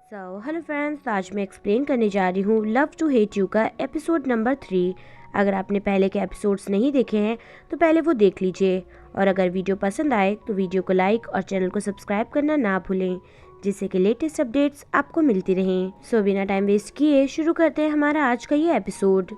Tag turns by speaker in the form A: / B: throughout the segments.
A: Hello friends, आज मैं explain करने जा रही हूँ लव टू हेट यू का एपिसोड नंबर 3। अगर आपने पहले के एपिसोड्स नहीं देखे हैं तो पहले वो देख लीजिए, और अगर वीडियो पसंद आए तो वीडियो को लाइक और चैनल को सब्सक्राइब करना ना भूलें, जिससे कि लेटेस्ट अपडेट्स आपको मिलती रहें। सो बिना टाइम वेस्ट किए शुरू करते हैं हमारा आज का ये एपिसोड।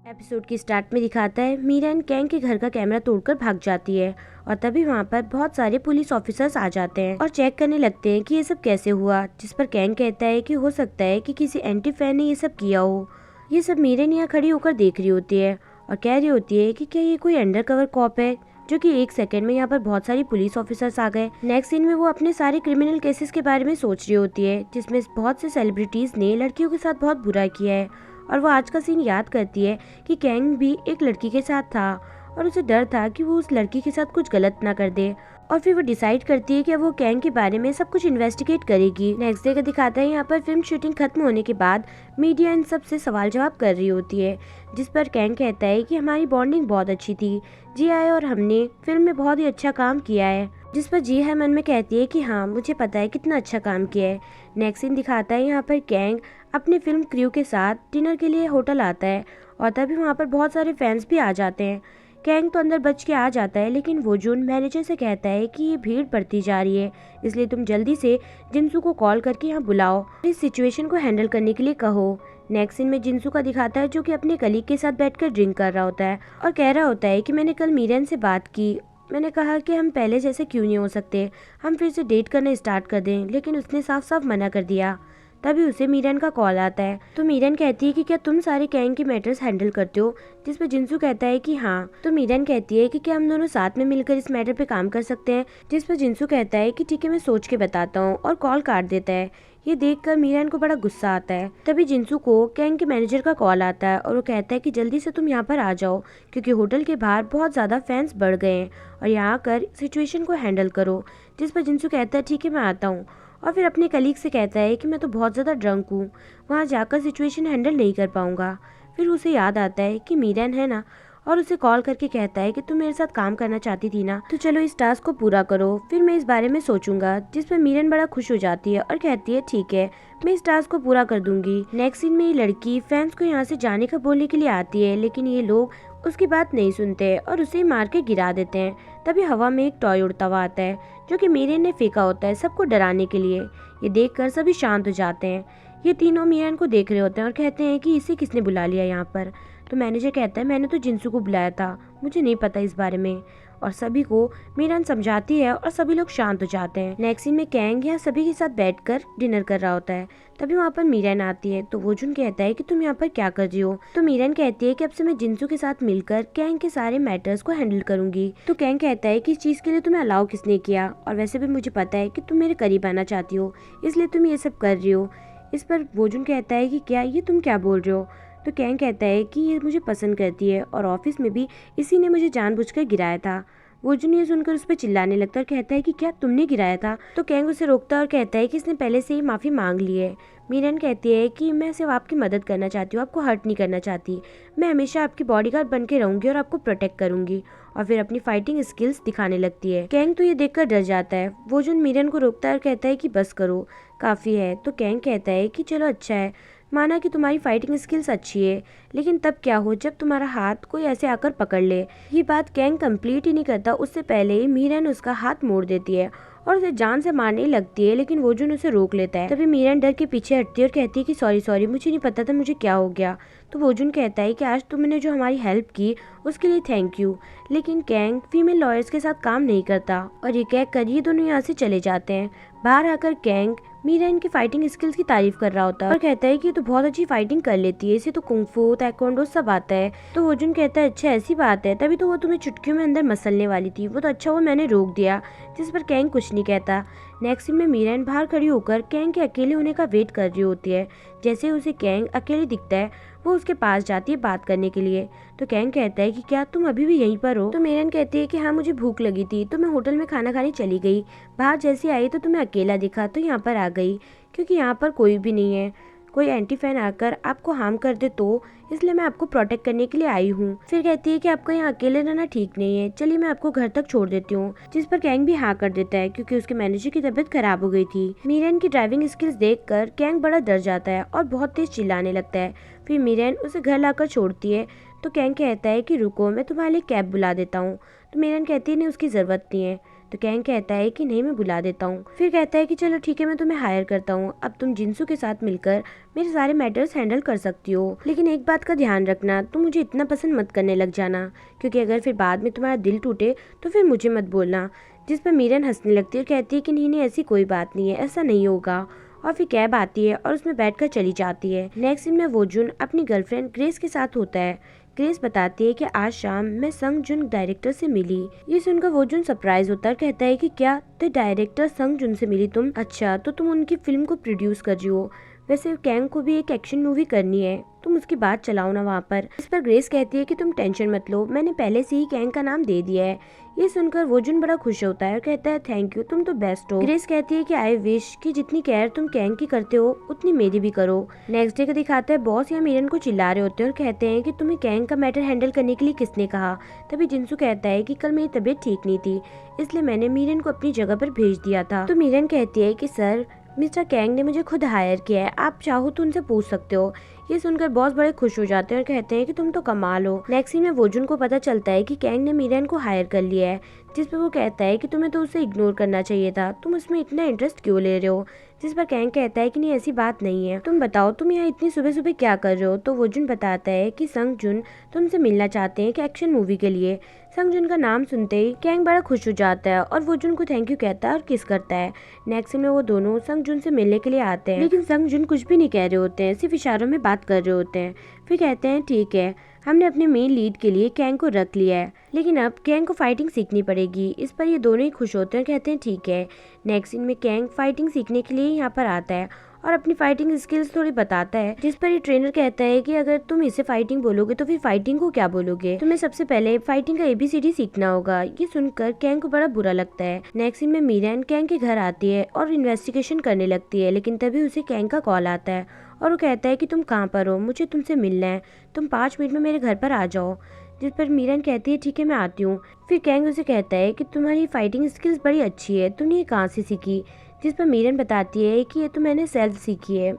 A: एपिसोड की स्टार्ट में दिखाता है मीरा एंड कैंग के घर का कैमरा तोड़कर भाग जाती है, और तभी वहाँ पर बहुत सारे पुलिस ऑफिसर्स आ जाते हैं और चेक करने लगते हैं कि ये सब कैसे हुआ। जिस पर कैंग कहता है कि हो सकता है कि किसी एंटी फैन ने ये सब किया हो। ये सब मीरा यहाँ खड़ी होकर देख रही होती है और कह रही होती है कि क्या ये कोई अंडर कवर कॉप है, जो कि एक सेकंड में यहाँ पर बहुत सारी पुलिस ऑफिसर्स आ गए। नेक्स्ट सीन में वो अपने सारे क्रिमिनल केसेस के बारे में सोच रही होती है, जिसमें बहुत से सेलिब्रिटीज ने लड़कियों के साथ बहुत बुरा किया है, और वो आज का सीन याद करती है कि कैंग भी एक लड़की के साथ था और उसे डर था कि वो उस लड़की के साथ कुछ गलत ना कर दे। और फिर वो डिसाइड करती है कि वो कैंग के बारे में सब कुछ इन्वेस्टिगेट करेगी। नेक्स्ट डे का दिखाता है यहाँ पर फिल्म शूटिंग खत्म होने के बाद मीडिया इन सब से सवाल जवाब कर रही होती है, जिस पर कैंग कहता है कि हमारी बॉन्डिंग बहुत अच्छी थी, जी आए और हमने फिल्म में बहुत ही अच्छा काम किया है। जिस पर जी है मन में कहती है कि हाँ, मुझे पता है कितना अच्छा काम किया है। नेक्स्ट सीन दिखाता है यहाँ पर कैंग अपने फिल्म क्रू के साथ डिनर के लिए होटल आता है, और तभी वहाँ पर बहुत सारे फैंस भी आ जाते हैं। कैंग तो अंदर बच के आ जाता है, लेकिन वो जून मैनेजर से कहता है कि ये भीड़ बढ़ती जा रही है, इसलिए तुम जल्दी से जिनसू को कॉल करके यहाँ बुलाओ, इस सिचुएशन को हैंडल करने के लिए कहो। नेक्स्ट सीन में जिनसू का दिखाता है, जो कि अपने कलीग के साथ बैठकर ड्रिंक कर रहा होता है और कह रहा होता है कि मैंने कल मीरन से बात की, मैंने कहा कि हम पहले जैसे क्यों नहीं हो सकते, हम फिर से डेट करना स्टार्ट कर दें, लेकिन उसने साफ साफ मना कर दिया। तभी उसे मीरन का कॉल आता है, तो मीरन कहती है कि क्या तुम सारे कैंग के मैटर्स हैंडल करते हो, जिस पर जिनसू कहता है कि हाँ। तो मीरन कहती है कि क्या हम दोनों साथ में मिलकर इस मैटर पे काम कर सकते हैं, जिस पर जिनसू कहता है कि ठीक है, मैं सोच के बताता हूँ, और कॉल काट देता है। ये देखकर मीरन को बड़ा गुस्सा आता है। तभी जिनसू को कैंग के मैनेजर का कॉल आता है और वो कहता है कि जल्दी से तुम यहाँ पर आ जाओ, क्योंकि होटल के बाहर बहुत ज्यादा फैंस बढ़ गए हैं, और यहाँ आकर सिचुएशन को हैंडल करो। जिस पर जिनसू कहता है ठीक है, मैं आता हूँ, और फिर अपने कलीग से कहता है कि मैं तो बहुत ज़्यादा ड्रंक हूँ, वहाँ जाकर सिचुएशन हैंडल नहीं कर पाऊँगा। फिर उसे याद आता है कि मीरन है ना, और उसे कॉल करके कहता है कि तुम मेरे साथ काम करना चाहती थी ना, तो चलो इस टास्क को पूरा करो, फिर मैं इस बारे में सोचूंगा। जिस पर मीरन बड़ा खुश हो जाती है और कहती है ठीक है, मैं इस टास्क को पूरा कर दूंगी। नेक्स्ट सीन में ये लड़की फैंस को यहाँ से जाने का बोलने के लिए आती है, लेकिन ये लोग उसकी बात नहीं सुनते और उसे मार के गिरा देते हैं। तभी हवा में एक टॉय उड़ता हुआ आता है, जो कि मीरन ने फेंका होता है सबको डराने के लिए। ये देखकर सभी शांत हो जाते हैं। ये तीनों मीरन को देख रहे होते हैं और कहते हैं कि इसे किसने बुला लिया यहाँ पर। तो मैनेजर कहता है मैंने तो जिनसू को बुलाया था, मुझे नहीं पता इस बारे में। और सभी को मीरन समझाती है और सभी लोग शांत हो जाते हैं। नेक्स्ट सीन में कैंग यहाँ सभी के साथ बैठकर डिनर कर रहा होता है। तभी वहाँ पर मीरन आती है, तो वोजुन कहता है कि तुम यहाँ पर क्या कर रही हो। तो मीरन कहती है कि अब से मैं जिनसू के साथ मिलकर कैंग के सारे मैटर्स को हैंडल करूंगी। तो कैंग कहता है कि इस चीज के लिए तुम्हें अलाउ किसने किया, और वैसे भी मुझे पता है कि तुम मेरे करीब आना चाहती हो, इसलिए तुम ये सब कर रही हो। इस पर वोजुन कहता है कि क्या ये तुम क्या बोल रहे हो। तो कैंग कहता है कि ये मुझे पसंद करती है और ऑफिस में भी इसी ने मुझे जानबूझकर गिराया था। वोजुन ये सुनकर उस पर चिल्लाने लगता है और कहता है कि क्या तुमने गिराया था। तो कैंग उसे रोकता है और कहता है कि इसने पहले से ही माफी मांग ली है। मीरन कहती है कि मैं सिर्फ आपकी मदद करना चाहती हूँ, आपको हर्ट नहीं करना चाहती, मैं हमेशा आपकी बॉडीगार्ड बन के रहूंगी और आपको प्रोटेक्ट करूंगी। और फिर अपनी फाइटिंग स्किल्स दिखाने लगती है। कैंग तो ये देखकर डर जाता है। वोजुन मीरन को रोकता है और कहता है कि बस करो, काफी है। तो कैंग कहता है कि चलो अच्छा है, माना कि तुम्हारी फाइटिंग स्किल्स अच्छी है, लेकिन तब क्या हो जब तुम्हारा हाथ कोई ऐसे आकर पकड़ ले। ये बात कैंग कंप्लीट ही नहीं करता, उससे पहले ही मीरन उसका हाथ मोड़ देती है और उसे जान से मारने लगती है, लेकिन वोजुन उसे रोक लेता है। तभी मीरन डर के पीछे हटती है और कहती है कि सॉरी सॉरी, मुझे नहीं पता था मुझे क्या हो गया। तो वोजुन कहता है कि आज तुमने जो हमारी हेल्प की उसके लिए थैंक यू, लेकिन कैंग फीमेल लॉयर्स के साथ काम नहीं करता। और ये कह कर ये दोनों यहाँ से चले जाते हैं। बाहर आकर कैंग मीरन की फाइटिंग स्किल्स की तारीफ कर रहा होता है और कहता है कि तो बहुत अच्छी फाइटिंग कर लेती है, इसे तो कुंफू ताइक्वांडो सब आता है। तो वोजुन कहता है अच्छा ऐसी बात है, तभी तो वो तुम्हें चुटकियों में अंदर मसलने वाली थी, वो तो अच्छा वो मैंने रोक दिया। जिस पर कैंग कुछ नहीं कहता। नेक्स्ट सीन में मीरन बाहर खड़ी होकर कैंग के अकेले होने का वेट कर रही होती है। जैसे उसे कैंग अकेले दिखता है, वो उसके पास जाती है बात करने के लिए। तो कैंग कहता है कि क्या तुम अभी भी यहीं पर हो। तो मीरन कहती है कि हाँ, मुझे भूख लगी थी तो मैं होटल में खाना खाने चली गई, बाहर जैसे आई तो तुम्हें अकेला दिखा तो यहाँ पर आ गई, क्योंकि यहाँ पर कोई भी नहीं है, कोई एंटी फैन आकर आपको हार्म कर दे तो, इसलिए मैं आपको प्रोटेक्ट करने के लिए आई हूँ। फिर कहती है कि आपको यहाँ अकेले रहना ठीक नहीं है, चलिए मैं आपको घर तक छोड़ देती हूँ। जिस पर कैंग भी हाँ कर देता है क्योंकि उसके मैनेजर की तबीयत खराब हो गई थी। मीरन की ड्राइविंग स्किल्स देखकर कैंग बड़ा डर जाता है और बहुत तेज चिल्लाने लगता है। फिर मीरन उसे घर लाकर छोड़ती है तो कैंग कहता है कि रुको, मैं तुम्हारे लिए कैब बुला देता हूँ। तो मीरन कहती है नहीं, उसकी जरूरत नहीं है। तो कैंग कहता है कि नहीं, मैं बुला देता हूँ। फिर कहता है कि चलो ठीक है, मैं तुम्हें हायर करता हूँ, अब तुम जिंसू के साथ मिलकर मेरे सारे मैटर्स हैंडल कर सकती हो। लेकिन एक बात का ध्यान रखना, तुम मुझे इतना पसंद मत करने लग जाना, क्योंकि अगर फिर बाद में तुम्हारा दिल टूटे तो फिर मुझे मत बोलना। जिस पर मीरन हंसने लगती है और कहती है कि नहीं ऐसी कोई बात नहीं है, ऐसा नहीं होगा। और फिर कैब आती है और उसमें बैठकर चली जाती है। नेक्स्ट सीन में वोजुन अपनी गर्लफ्रेंड ग्रेस के साथ होता है। ग्रेस बताती है कि आज शाम मैं संग जुन डायरेक्टर से मिली। ये सुनकर वोजुन सरप्राइज होता है, कहता है कि क्या तो डायरेक्टर संग जुन से मिली तुम? अच्छा, तो तुम उनकी फिल्म को प्रोड्यूस कर रही हो। वैसे कैंग को भी एक एक्शन मूवी करनी है, तुम उसकी बात चलाओ ना वहाँ पर। इस पर ग्रेस कहती है कि तुम टेंशन मत लो, मैंने पहले से ही कैंग का नाम दे दिया है। ये सुनकर वोजुन बड़ा खुश होता है और कहता है थैंक यू, तुम तो बेस्ट हो। ग्रेस कहती है कि आई विश कि जितनी केयर तुम कैंग की करते हो उतनी मेरी भी करो। नेक्स्ट डे का दिखाता है बॉस या मीरन को चिल्ला रहे होते हैं और कहते हैं कि तुम्हें कैंग का मैटर हैंडल करने के लिए किसने कहा। तभी जिंसू कहता है कि कल मेरी तबीयत ठीक नहीं थी, इसलिए मैंने मीरन को अपनी जगह पर भेज दिया था। तो मीरन कहती है कि सर, मिस्टर कैंग ने मुझे खुद हायर किया है, आप चाहो तो उनसे पूछ सकते हो। ये सुनकर बॉस बड़े खुश हो जाते हैं और कहते हैं कि तुम तो कमाल हो। नेक्स्ट सीन में वोजुन को पता चलता है कि कैंग ने मीरन को हायर कर लिया है, जिस पर वो कहता है कि तुम्हें तो उसे इग्नोर करना चाहिए था, तुम उसमें इतना इंटरेस्ट क्यों ले रहे हो। जिस पर कैंग कहता है कि नहीं ऐसी बात नहीं है, तुम बताओ तुम यहाँ इतनी सुबह सुबह क्या कर रहे हो। तो वोजुन बताता है कि संग जुन तुमसे मिलना चाहते हैं कि एक्शन मूवी के लिए। संग जुन का नाम सुनते ही कैंग बड़ा खुश हो जाता है और वोजुन को थैंक यू कहता है और किस करता है। नेक्स्ट में वो दोनों संग जुन से मिलने के लिए आते हैं, लेकिन संग जुन कुछ भी नहीं कह रहे होते हैं, सिर्फ इशारों में बात कर रहे होते हैं। फिर कहते हैं ठीक है, हमने अपने मेन लीड के लिए कैंग को रख लिया है, लेकिन अब कैंग को फाइटिंग सीखनी पड़ेगी। इस पर ये दोनों ही खुश होते हैं और कहते हैं ठीक है। नेक्स्ट सीन में कैंग फाइटिंग सीखने के लिए यहाँ पर आता है और अपनी फाइटिंग स्किल्स थोड़ी बताता है, जिस पर ये ट्रेनर कहता है कि अगर तुम इसे फाइटिंग बोलोगे तो फिर फाइटिंग को क्या बोलोगे, तुम्हें सबसे पहले फाइटिंग का ABCD सीखना होगा। ये सुनकर कैंग को बड़ा बुरा लगता है। नेक्स्ट सीन में मीरन कैंग के घर आती है और इन्वेस्टिगेशन करने लगती है, लेकिन तभी उसे कैंग का कॉल आता है और वो कहता है कि तुम कहाँ पर हो, मुझे तुमसे मिलना है, तुम 5 मिनट में मेरे घर पर आ जाओ। जिस पर मीरन कहती है ठीक है, मैं आती हूँ। फिर कैंग उसे कहता है कि तुम्हारी फाइटिंग स्किल्स बड़ी अच्छी है, तुमने ये कहाँ से सीखी। जिस पर मीरन बताती है कि ये तो मैंने सेल्फ सीखी है,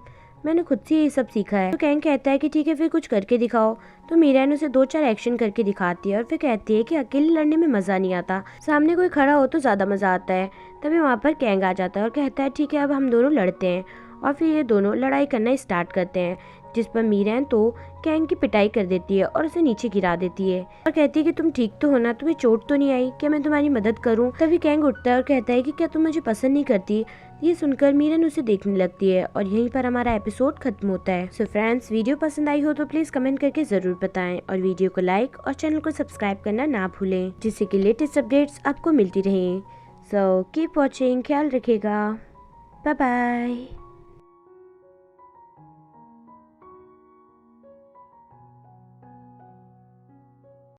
A: मैंने खुद से ये सब सीखा है। तो कैंग कहता है कि ठीक है, फिर कुछ करके दिखाओ। तो मीरन उसे 2-4 एक्शन करके दिखाती है और फिर कहती है कि अकेले लड़ने में मजा नहीं आता, सामने कोई खड़ा हो तो ज्यादा मजा आता है। तभी वहाँ पर कैंग आ जाता है और कहता है ठीक है, अब हम दोनों लड़ते हैं। और फिर ये दोनों लड़ाई करना स्टार्ट करते हैं, जिस पर मीरन तो कैंग की पिटाई कर देती है और उसे नीचे गिरा देती है और कहती है कि तुम ठीक तो हो ना, तुम्हें चोट तो नहीं आई, क्या मैं तुम्हारी मदद करूं। तभी कैंग उठता है और कहता है कि क्या तुम मुझे पसंद नहीं करती। ये सुनकर मीरन उसे देखने लगती है और यहीं पर हमारा एपिसोड खत्म होता है। सो फ्रेंड्स, वीडियो पसंद आई हो तो प्लीज कमेंट करके जरूर बताएं और वीडियो को लाइक और चैनल को सब्सक्राइब करना ना भूलें, जिससे कि लेटेस्ट अपडेट्स आपको मिलती रहें। सो कीप वॉचिंग, ख्याल रखेगा, बाय बाय।